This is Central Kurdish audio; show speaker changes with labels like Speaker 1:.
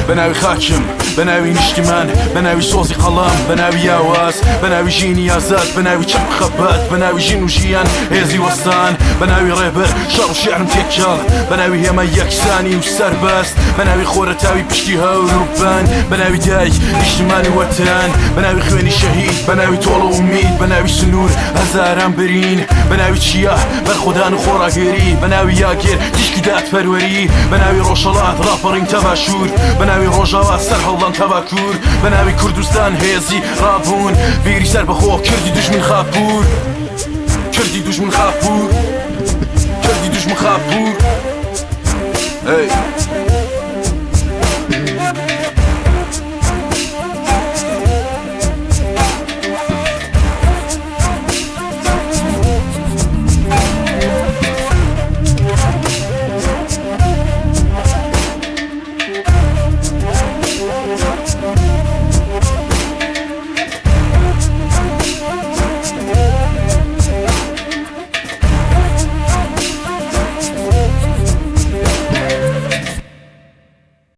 Speaker 1: بناوی خاکم بناوی نیشتیمان بناوی سۆزی قەڵام بناوی یاواز بناوی ژینی ئازاد بناوی چەپ خەبات بناوی ژین و ژیان هێزی وەستان بناوی ڕێبەر شەڕ و شێعرم تێکەڵ بناوی هێمە یەکسانی و سەربەست بناوی خۆرەتاوی پشتی هەور و بان بناوی دایک نیشتیمانی وەتان بناوی خوێنی شەهید بناوی تۆڵە و ئومید بناوی سنوور هەزاران برین بناوی چیا بەرخۆدان و خۆڕاگەری بناوی یاگێر تیشکی دادپەروەری بناوی ڕۆژهەڵات ڕاپەڕین تەباشور بناوی ڕۆژاوا سەر هەوڵان تەباکوور بناوی کوردستان هێزی ڕابوون بیری سەر بەخۆ کردی دوژمن خاپور کردی دوژمن خاپور کردی دوژمن خاپور